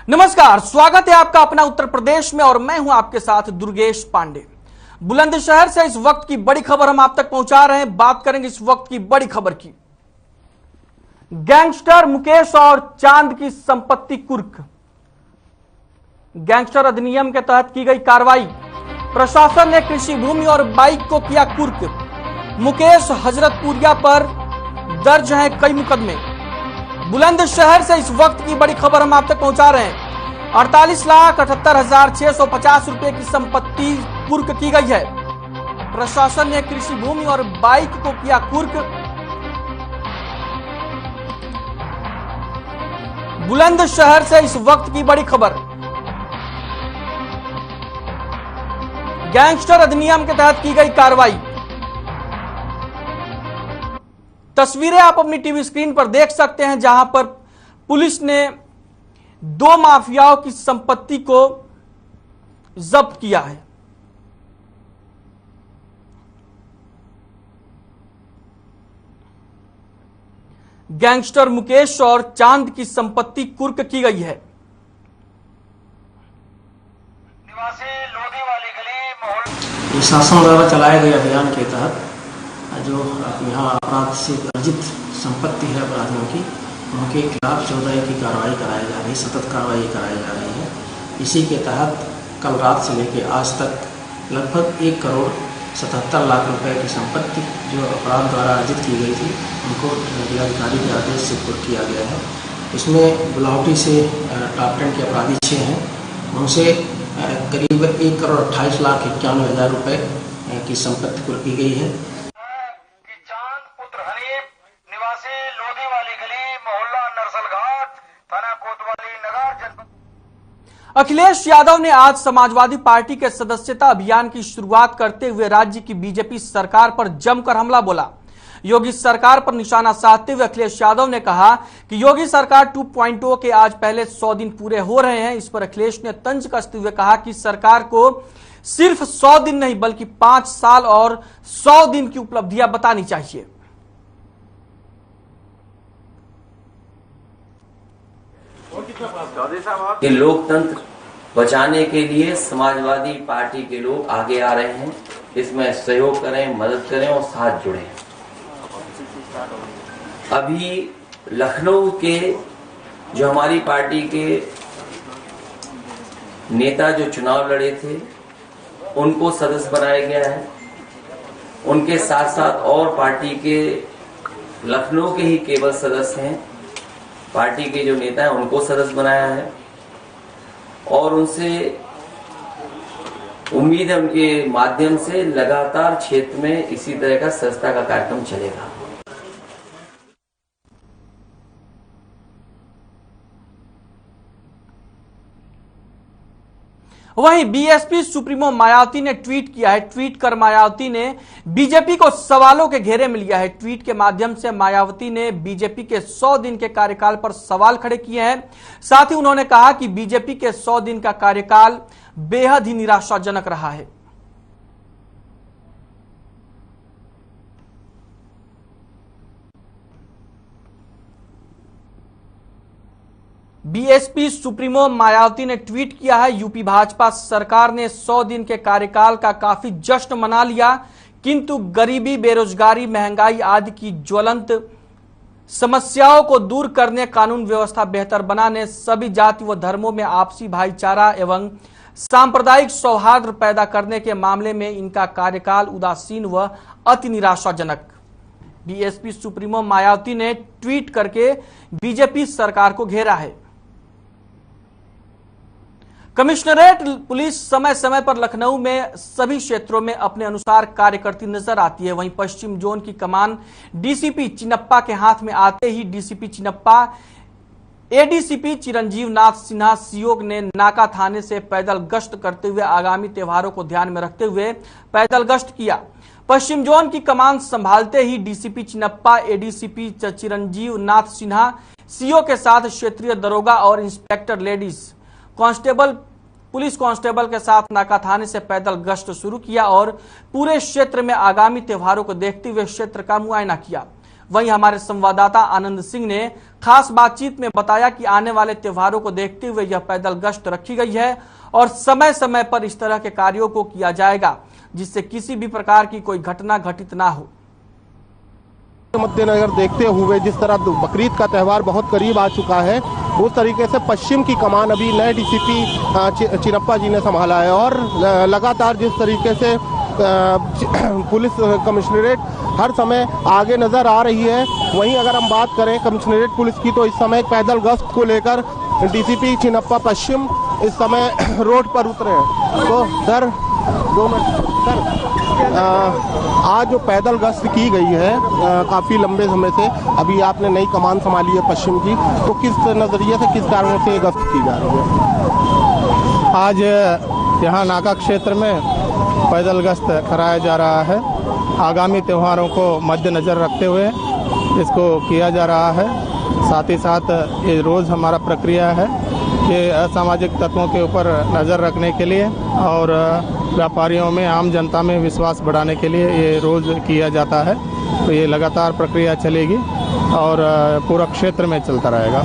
नमस्कार, स्वागत है आपका अपना उत्तर प्रदेश में और मैं हूं आपके साथ दुर्गेश पांडे। बुलंदशहर से इस वक्त की बड़ी खबर हम आप तक पहुंचा रहे हैं। बात करेंगे इस वक्त की बड़ी खबर की। गैंगस्टर मुकेश और चांद की संपत्ति कुर्क। गैंगस्टर अधिनियम के तहत की गई कार्रवाई। प्रशासन ने कृषि भूमि और बाइक को किया कुर्क। मुकेश हजरतपुरिया पर दर्ज हैं कई मुकदमे। बुलंदशहर से इस वक्त की बड़ी खबर हम आप तक पहुंचा रहे हैं। 48,78,650 रुपए की संपत्ति कुर्क की गई है। प्रशासन ने कृषि भूमि और बाइक को किया कुर्क। बुलंदशहर से इस वक्त की बड़ी खबर। गैंगस्टर अधिनियम के तहत की गई कार्रवाई। तस्वीरें आप अपनी टीवी स्क्रीन पर देख सकते हैं, जहां पर पुलिस ने 2 माफियाओं की संपत्ति को जब्त किया है। गैंगस्टर मुकेश और चांद की संपत्ति कुर्क की गई है। शासन द्वारा चलाए गए अभियान के तहत जो यहाँ अपराध से अर्जित संपत्ति है अपराधियों की, उनके खिलाफ 14 की कार्रवाई कराई जा रही है, सतत कार्रवाई कराई जा रही है। इसी के तहत कल रात से लेकर आज तक लगभग 1,77,00,000 रुपए की संपत्ति जो अपराध द्वारा अर्जित की गई थी, उनको जिलाधिकारी के आदेश से कुर्क किया गया है। इसमें बुलावटी से टॉप 10 के अपराधी 6 हैं, उनसे करीब 1,28,91,000 रुपए की संपत्ति कुर्क की गई है। अखिलेश यादव ने आज समाजवादी पार्टी के सदस्यता अभियान की शुरुआत करते हुए राज्य की बीजेपी सरकार पर जमकर हमला बोला। योगी सरकार पर निशाना साधते हुए अखिलेश यादव ने कहा कि योगी सरकार 2.0 के आज पहले 100 दिन पूरे हो रहे हैं। इस पर अखिलेश ने तंज कसते हुए कहा कि सरकार को सिर्फ 100 दिन नहीं बल्कि 5 साल और 100 दिन की उपलब्धियां बतानी चाहिए। कि लोकतंत्र बचाने के लिए समाजवादी पार्टी के लोग आगे आ रहे हैं, इसमें सहयोग करें, मदद करें और साथ जुड़ें। अभी लखनऊ के जो हमारी पार्टी के नेता जो चुनाव लड़े थे, उनको सदस्य बनाया गया है। उनके साथ साथ और पार्टी के लखनऊ के ही केवल सदस्य हैं, पार्टी के जो नेता हैं उनको सदस्य बनाया है और उनसे उम्मीद है उनके माध्यम से लगातार क्षेत्र में इसी तरह का सदस्यता का कार्यक्रम चलेगा। वहीं बीएसपी सुप्रीमो मायावती ने ट्वीट किया है। ट्वीट कर मायावती ने बीजेपी को सवालों के घेरे में लिया है। ट्वीट के माध्यम से मायावती ने बीजेपी के 100 दिन के कार्यकाल पर सवाल खड़े किए हैं। साथ ही उन्होंने कहा कि बीजेपी के 100 दिन का कार्यकाल बेहद ही निराशाजनक रहा है। बीएसपी सुप्रीमो मायावती ने ट्वीट किया है, यूपी भाजपा सरकार ने 100 दिन के कार्यकाल का काफी जश्न मना लिया, किंतु गरीबी, बेरोजगारी, महंगाई आदि की ज्वलंत समस्याओं को दूर करने, कानून व्यवस्था बेहतर बनाने, सभी जाति व धर्मों में आपसी भाईचारा एवं सांप्रदायिक सौहार्द पैदा करने के मामले में इनका कार्यकाल उदासीन व अति निराशाजनक। बीएसपी सुप्रीमो मायावती ने ट्वीट करके बीजेपी सरकार को घेरा है। कमिश्नरेट पुलिस समय समय पर लखनऊ में सभी क्षेत्रों में अपने अनुसार कार्य करती नजर आती है। वहीं पश्चिम जोन की कमान डीसीपी चिनप्पा के हाथ में आते ही डीसीपी चिनप्पा एडीसीपी चिरंजीव नाथ सिन्हा सीओ ने नाका थाने से पैदल गश्त करते हुए आगामी त्योहारों को ध्यान में रखते हुए पैदल गश्त किया। पश्चिम जोन की कमान संभालते ही डीसीपी चिनप्पा एडीसीपी चिरंजीव नाथ सिन्हा सीओ के साथ क्षेत्रीय दरोगा और inspector ladies constable police constable के साथ नाका थाने से पैदल गश्त शुरू किया और पूरे क्षेत्र में आगामी त्योहारों को देखते हुए क्षेत्र का मुआयना किया। वहीं हमारे संवाददाता आनंद सिंह ने खास बातचीत में बताया कि आने वाले त्योहारों को देखते हुए यह पैदल गश्त रखी गई है और समय समय पर इस तरह के कार्यों को किया जाएगा जिससे किसी भी प्रकार की कोई घटना घटित ना हो। मद्देनजर देखते हुए जिस तरह बकरीद का त्यौहार बहुत करीब आ चुका है, उस तरीके से पश्चिम की कमान अभी नए डीसीपी चिनप्पा जी ने संभाला है और लगातार जिस तरीके से पुलिस कमिश्नरेट हर समय आगे नजर आ रही है, वहीं अगर हम बात करें कमिश्नरेट पुलिस की तो इस समय पैदल गश्त को लेकर डीसीपी चिनप्पा पश्चिम इस समय रोड पर उतरे हैं। तो सर 2 मिनट सर, आज जो पैदल गश्त की गई है काफ़ी लंबे समय से, अभी आपने नई कमान संभाली है पश्चिम की, तो किस नज़रिए से किस कारणों से ये गश्त की जा रही है? आज यहाँ नाका क्षेत्र में पैदल गश्त कराया जा रहा है। आगामी त्योहारों को मद्देनज़र रखते हुए इसको किया जा रहा है। साथ ही साथ ये रोज़ हमारा प्रक्रिया है कि असामाजिक तत्वों के ऊपर नज़र रखने के लिए और व्यापारियों में, आम जनता में विश्वास बढ़ाने के लिए ये रोज़ किया जाता है। तो ये लगातार प्रक्रिया चलेगी और पूरा क्षेत्र में चलता रहेगा।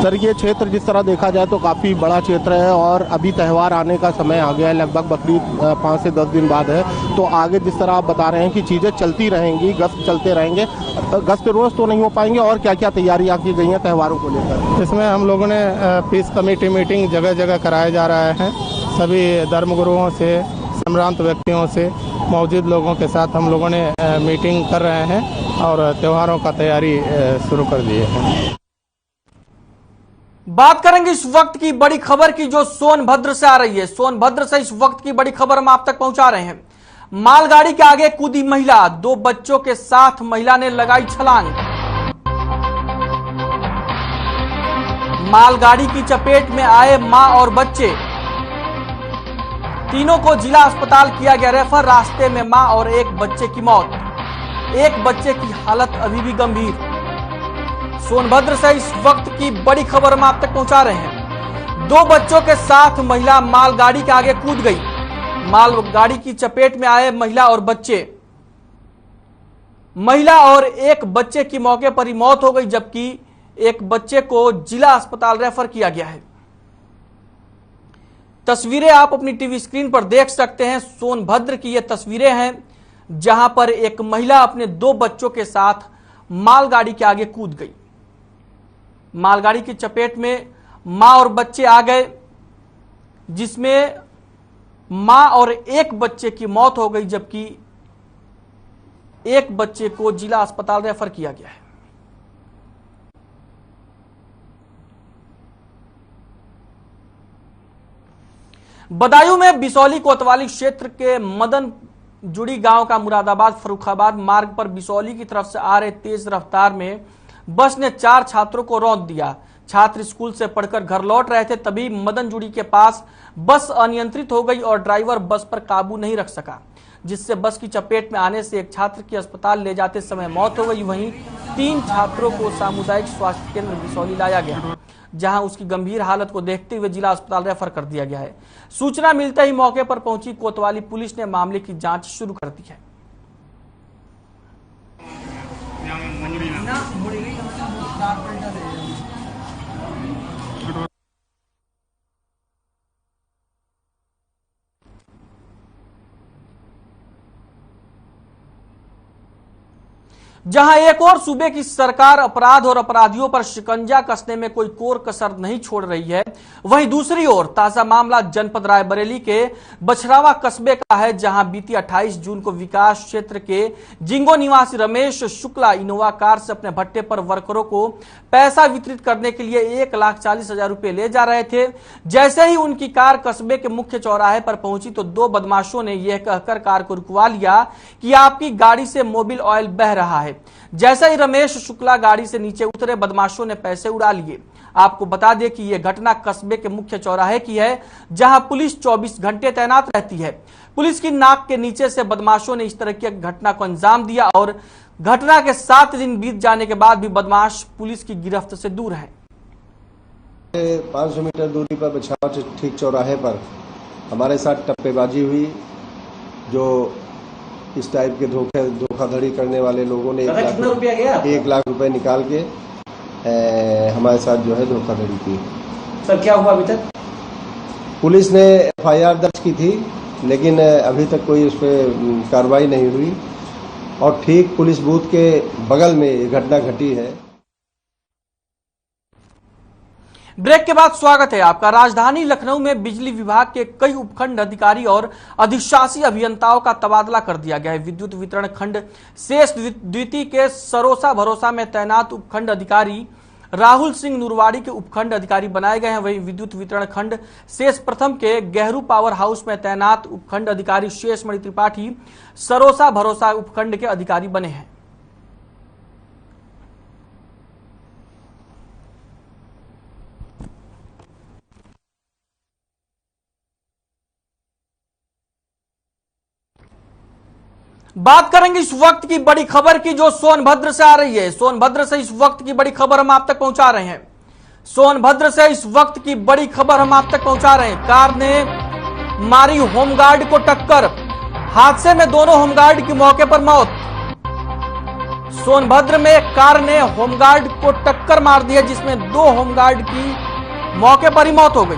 सर ये क्षेत्र जिस तरह देखा जाए तो काफ़ी बड़ा क्षेत्र है और अभी त्यौहार आने का समय आ गया है, लगभग बकरीद 5 से 10 दिन बाद है। तो आगे जिस तरह आप बता रहे हैं कि चीज़ें चलती रहेंगी, गश्त चलते रहेंगे, गश्त रोज़ तो नहीं हो पाएंगे, और क्या क्या तैयारियाँ की गई हैं त्यौहारों को लेकर? इसमें हम लोगों ने पीस कमेटी मीटिंग जगह जगह कराया जा रहा है। सभी धर्मगुरुओं से, संभ्रांत व्यक्तियों से, मौजूद लोगों के साथ हम लोगों ने मीटिंग कर रहे हैं और त्योहारों का तैयारी शुरू कर दी है। बात करेंगे इस वक्त की बड़ी खबर की जो सोनभद्र से आ रही है। सोनभद्र से इस वक्त की बड़ी खबर हम आप तक पहुंचा रहे हैं। मालगाड़ी के आगे कूदी महिला, 2 बच्चों के साथ महिला ने लगाई छलांग। मालगाड़ी की चपेट में आए मां और बच्चे, तीनों को जिला अस्पताल किया गया रेफर। रास्ते में मां और एक बच्चे की मौत, एक बच्चे की हालत अभी भी गंभीर। सोनभद्र से इस वक्त की बड़ी खबर हम आप तक पहुंचा रहे हैं। 2 बच्चों के साथ महिला मालगाड़ी के आगे कूद गई। मालगाड़ी की चपेट में आए महिला और बच्चे, महिला और एक बच्चे की मौके पर ही मौत हो गई, जबकि एक बच्चे को जिला अस्पताल रेफर किया गया है। तस्वीरें आप अपनी टीवी स्क्रीन पर देख सकते हैं। सोनभद्र की ये तस्वीरें हैं जहां पर एक महिला अपने 2 बच्चों के साथ मालगाड़ी के आगे कूद गई। मालगाड़ी की चपेट में मां और बच्चे आ गए, जिसमें मां और एक बच्चे की मौत हो गई, जबकि एक बच्चे को जिला अस्पताल रेफर किया गया है। बदायूं में बिसौली कोतवाली क्षेत्र के मदन जुड़ी गांव का मुरादाबाद फर्रुखाबाद मार्ग पर बिसौली की तरफ से आ रहे तेज रफ्तार में बस ने 4 छात्रों को रौंद दिया। छात्र स्कूल से पढ़कर घर लौट रहे थे, तभी मदन जुड़ी के पास बस अनियंत्रित हो गई और ड्राइवर बस पर काबू नहीं रख सका, जिससे बस की चपेट में आने से एक छात्र की अस्पताल ले जाते समय मौत हो गई। वहीं 3 छात्रों को सामुदायिक स्वास्थ्य केंद्र बिसौली लाया गया, जहां उसकी गंभीर हालत को देखते हुए जिला अस्पताल रेफर कर दिया गया है। सूचना मिलते ही मौके पर पहुंची कोतवाली पुलिस ने मामले की जांच शुरू कर दी है। जहां एक और सूबे की सरकार अपराध और अपराधियों पर शिकंजा कसने में कोई कोर कसर नहीं छोड़ रही है, वहीं दूसरी ओर ताजा मामला जनपद रायबरेली के बछरावा कस्बे का है, जहां बीती 28 जून को विकास क्षेत्र के जिंगो निवासी रमेश शुक्ला इनोवा कार से अपने भट्टे पर वर्करों को पैसा वितरित करने के लिए 1,40,000 रुपए ले जा रहे थे। जैसे ही उनकी कार कस्बे के मुख्य चौराहे पर पहुंची तो 2 बदमाशों ने यह कहकर कार को रुकवा लिया कि आपकी गाड़ी से मोबिल ऑयल बह रहा है। जैसे ही रमेश शुक्ला गाड़ी से नीचे उतरे, बदमाशों ने पैसे उड़ा लिए। आपको बता दें कि यह घटना कस्बे के मुख्य चौराहे की है, जहां पुलिस 24 घंटे तैनात रहती है। पुलिस की नाक के नीचे से बदमाशों ने इस तरह की घटना को अंजाम दिया और घटना के 7 दिन बीत जाने के बाद भी बदमाश पुलिस की गिरफ्त से दूर है। 500 मीटर दूरी पर बछावा ठीक चौराहे पर हमारे साथ टप्पेबाजी हुई, जो इस टाइप के धोखाधड़ी करने वाले लोगों ने कितना रुपया गया? 1 लाख रुपए निकाल के हमारे साथ जो है धोखाधड़ी की। सर क्या हुआ अभी तक? पुलिस ने FIR दर्ज की थी, लेकिन अभी तक कोई उस पर कार्रवाई नहीं हुई और ठीक पुलिस बूथ के बगल में ये घटना घटी है। ब्रेक के बाद स्वागत है आपका। राजधानी लखनऊ में बिजली विभाग के कई उपखंड अधिकारी और अधिशासी अभियंताओं का तबादला कर दिया गया है। विद्युत वितरण खंड शेष द्वितीय के सरोसा भरोसा में तैनात उपखंड अधिकारी राहुल सिंह नुरवाड़ी के उपखंड अधिकारी बनाए गए हैं। वहीं विद्युत वितरण खंड शेष प्रथम के गेहरू पावर हाउस में तैनात उपखंड अधिकारी शेषमणि त्रिपाठी सरोसा भरोसा उपखंड के अधिकारी बने हैं। बात करेंगे इस वक्त की बड़ी खबर की जो सोनभद्र से आ रही है। सोनभद्र से इस वक्त की बड़ी खबर हम आप तक पहुंचा रहे हैं। सोनभद्र से इस वक्त की बड़ी खबर हम आप तक पहुंचा रहे हैं। कार ने मारी होमगार्ड को टक्कर, हादसे में दोनों होमगार्ड की मौके पर मौत। सोनभद्र में कार ने होमगार्ड को टक्कर मार दी है, जिसमें 2 होमगार्ड की मौके पर ही मौत हो गई।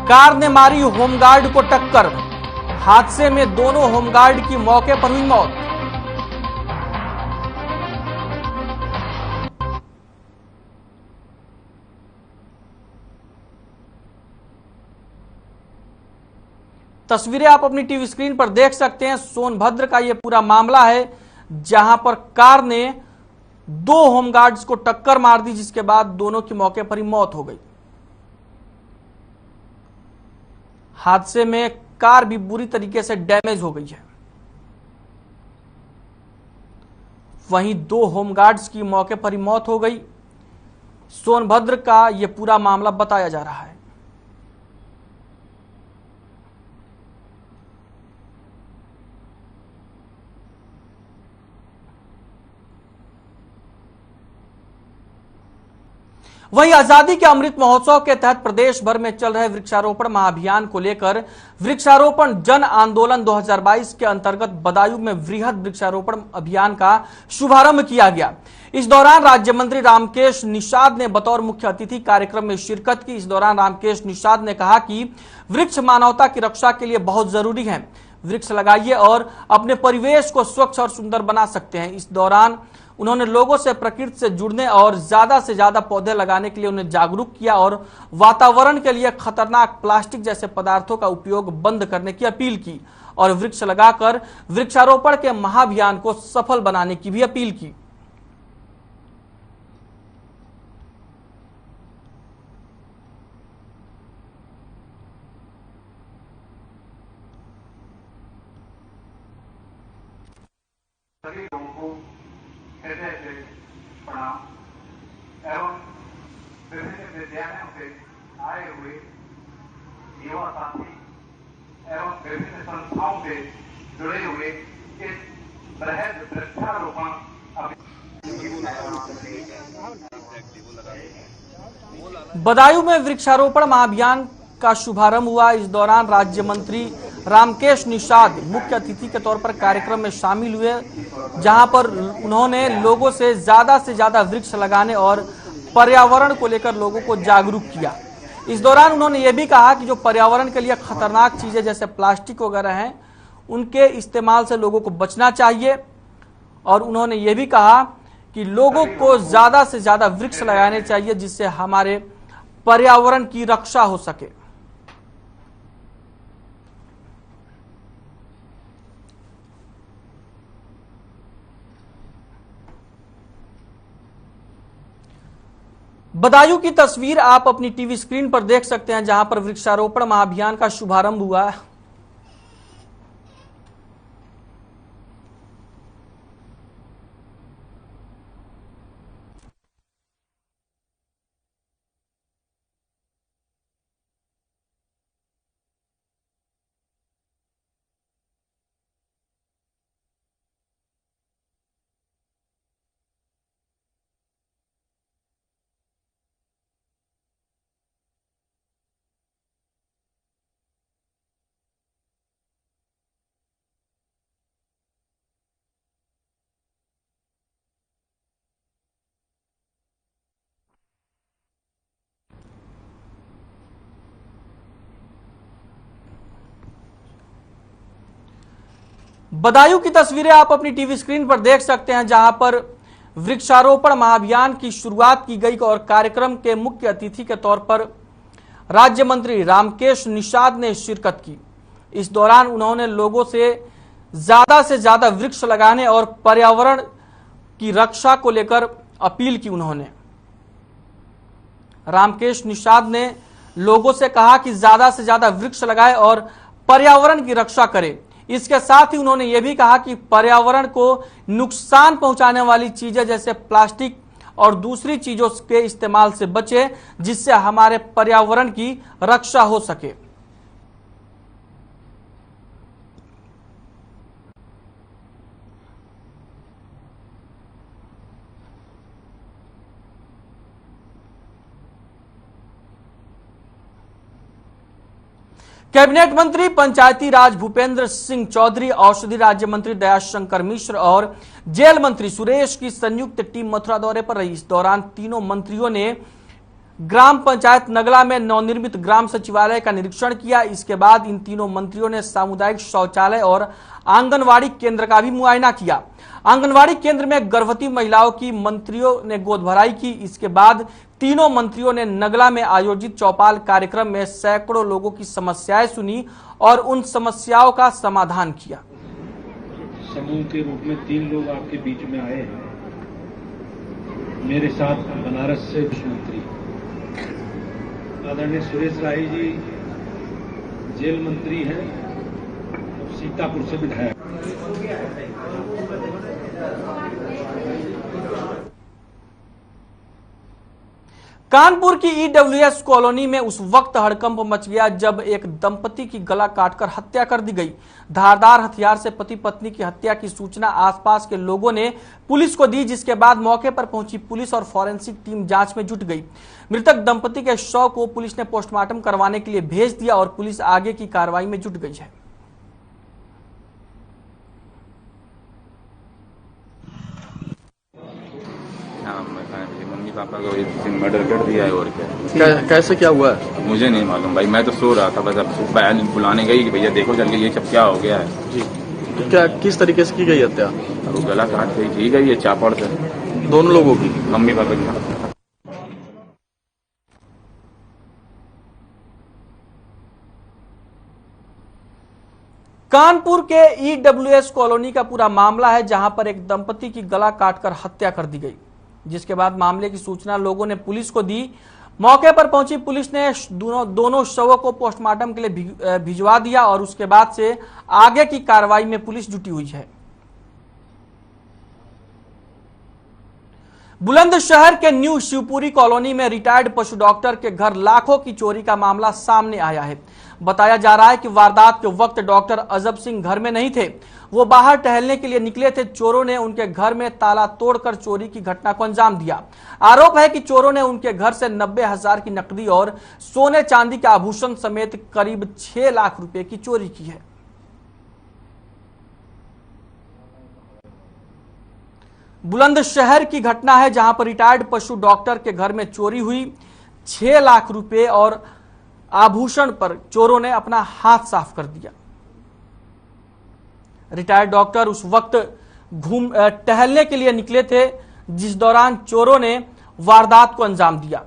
कार ने मारी होमगार्ड को टक्कर, हादसे में दोनों होमगार्ड की मौके पर हुई मौत। तस्वीरें आप अपनी टीवी स्क्रीन पर देख सकते हैं। सोनभद्र का यह पूरा मामला है, जहां पर कार ने 2 होमगार्ड्स को टक्कर मार दी, जिसके बाद दोनों की मौके पर ही मौत हो गई। हादसे में कार भी बुरी तरीके से डैमेज हो गई है। वहीं 2 होमगार्ड्स की मौके पर ही मौत हो गई। सोनभद्र का यह पूरा मामला बताया जा रहा है। वहीं आजादी के अमृत महोत्सव के तहत प्रदेश भर में चल रहे वृक्षारोपण महाअभियान को लेकर वृक्षारोपण जन आंदोलन 2022 के अंतर्गत बदायूं में वृहद वृक्षारोपण अभियान का शुभारंभ किया गया। इस दौरान राज्य मंत्री रामकेश निषाद ने बतौर मुख्य अतिथि कार्यक्रम में शिरकत की। इस दौरान रामकेश निषाद ने कहा कि वृक्ष मानवता की रक्षा के लिए बहुत जरूरी है। वृक्ष लगाइए और अपने परिवेश को स्वच्छ और सुंदर बना सकते हैं। इस दौरान उन्होंने लोगों से प्रकृति से जुड़ने और ज्यादा से ज्यादा पौधे लगाने के लिए उन्हें जागरूक किया और वातावरण के लिए खतरनाक प्लास्टिक जैसे पदार्थों का उपयोग बंद करने की अपील की और वृक्ष लगाकर वृक्षारोपण के महाअभियान को सफल बनाने की भी अपील की। सभी लोगों को हृदय से प्रणाम एवं विभिन्न विद्यालयों से आए हुए युवा साथी एवं विभिन्न संस्थाओं से जुड़े हुए इस बृहद वृक्षारोपण बदायूं में वृक्षारोपण महाअभियान का शुभारंभ हुआ। इस दौरान राज्य मंत्री रामकेश निषाद मुख्य अतिथि के तौर पर कार्यक्रम में शामिल हुए, जहां पर उन्होंने लोगों से ज्यादा वृक्ष लगाने और पर्यावरण को लेकर लोगों को जागरूक किया। इस दौरान उन्होंने ये भी कहा कि जो पर्यावरण के लिए खतरनाक चीजें जैसे प्लास्टिक वगैरह हैं, उनके इस्तेमाल से लोगों को बचना चाहिए और उन्होंने ये भी कहा कि लोगों को ज्यादा से ज्यादा वृक्ष लगाने चाहिए, जिससे हमारे पर्यावरण की रक्षा हो सके। बदायूं की तस्वीर आप अपनी टीवी स्क्रीन पर देख सकते हैं, जहां पर वृक्षारोपण महाअभियान का शुभारंभ हुआ। बदायूं की तस्वीरें आप अपनी टीवी स्क्रीन पर देख सकते हैं, जहां पर वृक्षारोपण महाअभियान की शुरुआत की गई और कार्यक्रम के मुख्य अतिथि के तौर पर राज्य मंत्री रामकेश निषाद ने शिरकत की। इस दौरान उन्होंने लोगों से ज्यादा वृक्ष लगाने और पर्यावरण की रक्षा को लेकर अपील की। उन्होंने रामकेश निषाद ने लोगों से कहा कि ज्यादा से ज्यादा वृक्ष लगाएं और पर्यावरण की रक्षा करें। इसके साथ ही उन्होंने यह भी कहा कि पर्यावरण को नुकसान पहुंचाने वाली चीजें जैसे प्लास्टिक और दूसरी चीजों के इस्तेमाल से बचें, जिससे हमारे पर्यावरण की रक्षा हो सके। कैबिनेट मंत्री पंचायती राज भूपेंद्र सिंह चौधरी, औषधि राज्य मंत्री दयाशंकर मिश्र और जेल मंत्री सुरेश की संयुक्त टीम मथुरा दौरे पर रही। इस दौरान तीनों मंत्रियों ने ग्राम पंचायत नगला में नवनिर्मित ग्राम सचिवालय का निरीक्षण किया। इसके बाद इन तीनों मंत्रियों ने सामुदायिक शौचालय और आंगनवाड़ी केंद्र का भी मुआयना किया। आंगनवाड़ी केंद्र में गर्भवती महिलाओं की मंत्रियों ने गोद भराई की। इसके बाद तीनों मंत्रियों ने नगला में आयोजित चौपाल कार्यक्रम में सैकड़ों लोगों की समस्याएं सुनी और उन समस्याओं का समाधान किया। समूह के रूप में 3 लोग आपके बीच में आए हैं। मेरे साथ बनारस से मंत्री आदरणीय सुरेश राही जी जेल मंत्री हैं और सीतापुर से विधायक। कानपुर की ईडब्ल्यूएस कॉलोनी में उस वक्त हड़कंप मच गया जब एक दंपति की गला काटकर हत्या कर दी गई। धारदार हथियार से पति पत्नी की हत्या की सूचना आसपास के लोगों ने पुलिस को दी, जिसके बाद मौके पर पहुंची पुलिस और फॉरेंसिक टीम जांच में जुट गई। मृतक दंपति के शव को पुलिस ने पोस्टमार्टम करवाने के लिए भेज दिया और पुलिस आगे की कार्रवाई में जुट गई है। मम्मी पापा को मर्डर कर दिया है और क्या कैसे क्या हुआ है मुझे नहीं मालूम भाई। मैं तो सो रहा था, बस अब सुबह बुलाने गई कि भैया देखो चल के ये सब क्या हो गया है जी। तो क्या किस तरीके से की गई हत्या? वो गला काट गई की गई है चापड़ से। दोनों लोगों की? मम्मी पापा की। कानपुर के ईडब्ल्यूएस कॉलोनी का पूरा मामला है, जहां पर एक दंपति की गला काटकर हत्या कर दी गई, जिसके बाद मामले की सूचना लोगों ने पुलिस को दी। मौके पर पहुंची पुलिस ने दोनों शवों को पोस्टमार्टम के लिए भिजवा दिया और उसके बाद से आगे की कार्रवाई में पुलिस जुटी हुई है। बुलंदशहर के न्यू शिवपुरी कॉलोनी में रिटायर्ड पशु डॉक्टर के घर लाखों की चोरी का मामला सामने आया है। बताया जा रहा है कि वारदात के वक्त डॉक्टर अजब सिंह घर में नहीं थे, वो बाहर टहलने के लिए निकले थे। चोरों ने उनके घर में ताला तोड़कर चोरी की घटना को अंजाम दिया। आरोप है कि चोरों ने उनके घर से 90,000 की नकदी और सोने चांदी के आभूषण समेत करीब 6 लाख रुपए की चोरी की है। बुलंदशहर की घटना है, जहां पर रिटायर्ड पशु डॉक्टर के घर में चोरी हुई। 6 लाख रुपए और आभूषण पर चोरों ने अपना हाथ साफ कर दिया। रिटायर्ड डॉक्टर उस वक्त टहलने के लिए निकले थे, जिस दौरान चोरों ने वारदात को अंजाम दिया।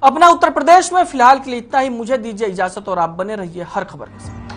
अपना उत्तर प्रदेश में फिलहाल के लिए इतना ही। मुझे दीजिए इजाजत और आप बने रहिए हर खबर के साथ।